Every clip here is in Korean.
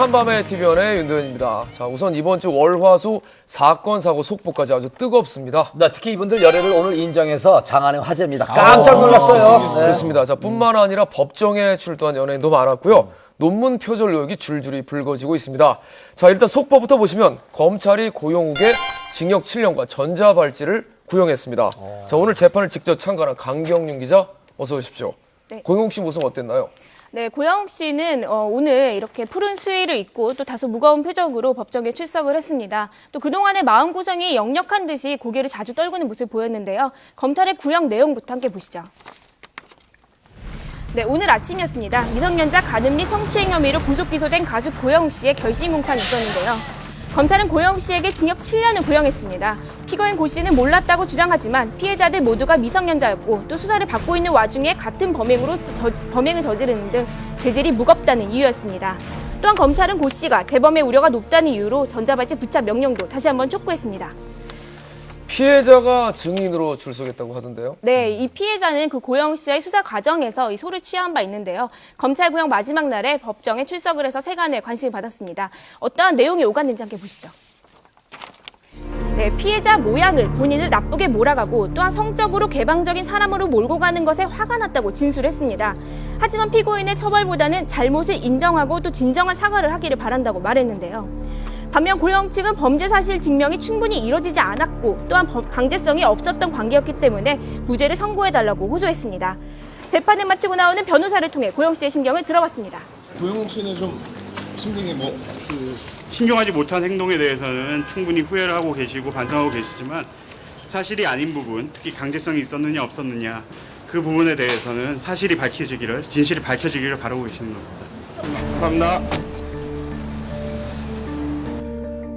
한밤의 TV연의 윤도현입니다. 자, 우선 이번 주 월화수 사건 사고 속보까지 아주 뜨겁습니다. 네, 특히 이분들 열애를 오늘 인정해서 장안의 화제입니다. 깜짝 놀랐어요. 네. 그렇습니다. 자, 뿐만 아니라 법정에 출두한 연예인도 많았고요. 논문 표절 의혹이 줄줄이 불거지고 있습니다. 자, 일단 속보부터 보시면 검찰이 고용욱의 징역 7년과 전자발찌를 구형했습니다. 자, 오늘 재판을 직접 참가한 강경윤 기자, 어서 오십시오. 네. 고용욱 씨 모습 어땠나요? 네, 고영욱 씨는 오늘 이렇게 푸른 수의를 입고 또 다소 무거운 표정으로 법정에 출석을 했습니다. 또 그동안의 마음고생이 역력한 듯이 고개를 자주 떨구는 모습을 보였는데요. 검찰의 구형 내용부터 함께 보시죠. 네, 오늘 아침이었습니다. 미성년자 가늠 및 성추행 혐의로 구속 기소된 가수 고영욱 씨의 결심 공판이 있었는데요. 검찰은 고영욱 씨에게 징역 7년을 구형했습니다. 피고인 고 씨는 몰랐다고 주장하지만 피해자들 모두가 미성년자였고 또 수사를 받고 있는 와중에 같은 범행을 저지르는 등 죄질이 무겁다는 이유였습니다. 또한 검찰은 고 씨가 재범의 우려가 높다는 이유로 전자발찌 부착 명령도 다시 한번 촉구했습니다. 피해자가 증인으로 출석했다고 하던데요. 네, 이 피해자는 그 고영욱 씨의 수사 과정에서 이 소를 취한 바 있는데요. 검찰 구형 마지막 날에 법정에 출석을 해서 세간의 관심을 받았습니다. 어떠한 내용이 오갔는지 함께 보시죠. 네, 피해자 모양은 본인을 나쁘게 몰아가고 또한 성적으로 개방적인 사람으로 몰고 가는 것에 화가 났다고 진술했습니다. 하지만 피고인의 처벌보다는 잘못을 인정하고 또 진정한 사과를 하기를 바란다고 말했는데요. 반면 고영욱 측은 범죄 사실 증명이 충분히 이뤄지지 않았고 또한 강제성이 없었던 관계였기 때문에 무죄를 선고해달라고 호소했습니다. 재판을 마치고 나오는 변호사를 통해 고영욱 씨의 심경을 들어봤습니다. 고영욱 씨는 좀 심경이 신중하지 못한 행동에 대해서는 충분히 후회를 하고 계시고 반성하고 계시지만 사실이 아닌 부분, 특히 강제성이 있었느냐 없었느냐 그 부분에 대해서는 진실이 밝혀지기를 바라고 계시는 겁니다. 감사합니다.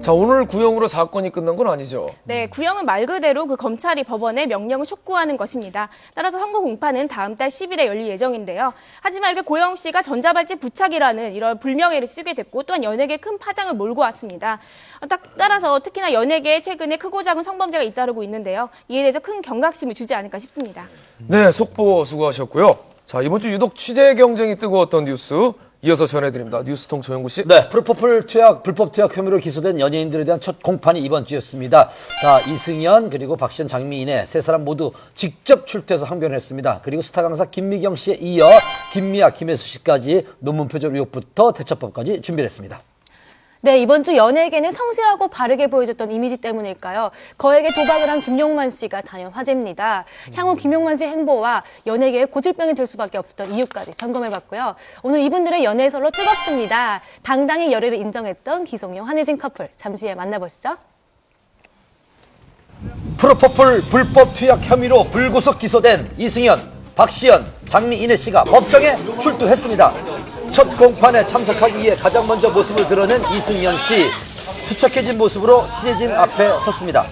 자, 오늘 구형으로 사건이 끝난 건 아니죠? 네, 구형은 말 그대로 그 검찰이 법원에 명령을 촉구하는 것입니다. 따라서 선고 공판은 다음 달 10일에 열릴 예정인데요. 하지만 이렇게 고영욱 씨가 전자발찌 부착이라는 이런 불명예를 쓰게 됐고 또한 연예계에 큰 파장을 몰고 왔습니다. 따라서 특히나 연예계에 최근에 크고 작은 성범죄가 잇따르고 있는데요. 이에 대해서 큰 경각심을 주지 않을까 싶습니다. 네, 속보 수고하셨고요. 자, 이번 주 유독 취재 경쟁이 뜨거웠던 뉴스 이어서 전해드립니다. 뉴스통 조영구 씨. 네, 불법 투약 혐의로 기소된 연예인들에 대한 첫 공판이 이번 주였습니다. 자, 이승연 그리고 박시연, 장미인의 세 사람 모두 직접 출두해서 항변을 했습니다. 그리고 스타 강사 김미경 씨에 이어 김미아, 김혜수 씨까지 논문 표절 의혹부터 대처법까지 준비를 했습니다. 네, 이번 주 연예계는 성실하고 바르게 보여줬던 이미지 때문일까요? 거액의 도박을 한 김용만 씨가 단연 화제입니다. 향후 김용만 씨의 행보와 연예계의 고질병이 될 수밖에 없었던 이유까지 점검해봤고요. 오늘 이분들의 연애설로 뜨겁습니다. 당당히 열애를 인정했던 기성용, 한혜진 커플. 잠시 후에 만나보시죠. 프로포폴 불법 투약 혐의로 불구속 기소된 이승연, 박시연, 장미인혜 씨가 법정에 출두했습니다. 첫 공판에 참석하기 위해 가장 먼저 모습을 드러낸 이승연 씨. 수척해진 모습으로 취재진 앞에 섰습니다.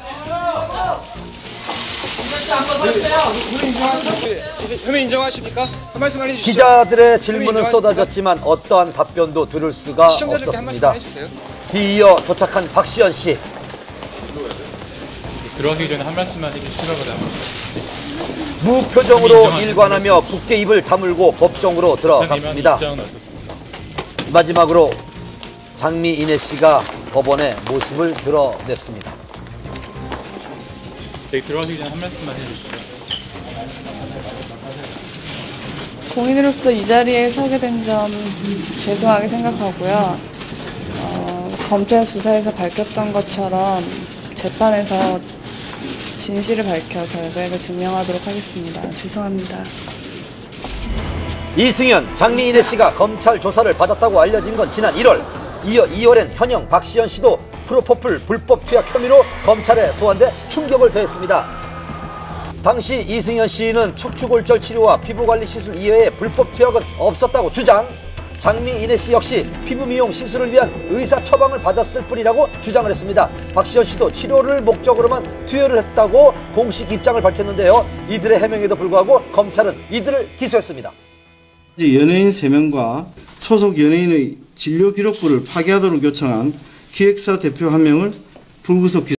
혐의 인정하십니까? 한 말씀 해주시죠. 기자들의 질문은 쏟아졌지만 어떠한 답변도 들을 수가 시청자들께 한 말씀 없었습니다. 해주세요. 뒤이어 도착한 박시연 씨. 들어가기 전에 한 말씀만 해주시면 무표정으로 일관하며 굳게 입을 다물고 법정으로 들어갔습니다. 입장은 어떻습니까? 마지막으로 장미인혜 씨가 법원에 모습을 드러냈습니다. 네, 들어가기 전에 한 말씀만 해주시죠. 공인으로서 이 자리에 서게 된 점 죄송하게 생각하고요. 검찰 조사에서 밝혔던 것처럼 재판에서 진실을 밝혀 결과를 증명하도록 하겠습니다. 죄송합니다. 이승연, 장미인혜 씨가 검찰 조사를 받았다고 알려진 건 지난 1월. 이어 2월엔 현영, 박시연 씨도 프로포폴 불법 투약 혐의로 검찰에 소환돼 충격을 더했습니다. 당시 이승연 씨는 척추골절 치료와 피부관리 시술 이외에 불법 투약은 없었다고 주장. 장미인혜 씨 역시 피부 미용 시술을 위한 의사 처방을 받았을 뿐이라고 주장을 했습니다. 박시연 씨도 치료를 목적으로만 투여를 했다고 공식 입장을 밝혔는데요. 이들의 해명에도 불구하고 검찰은 이들을 기소했습니다. 연예인 3명과 소속 연예인의 진료 기록부를 파기하도록 요청한 기획사 대표 1명을 불구속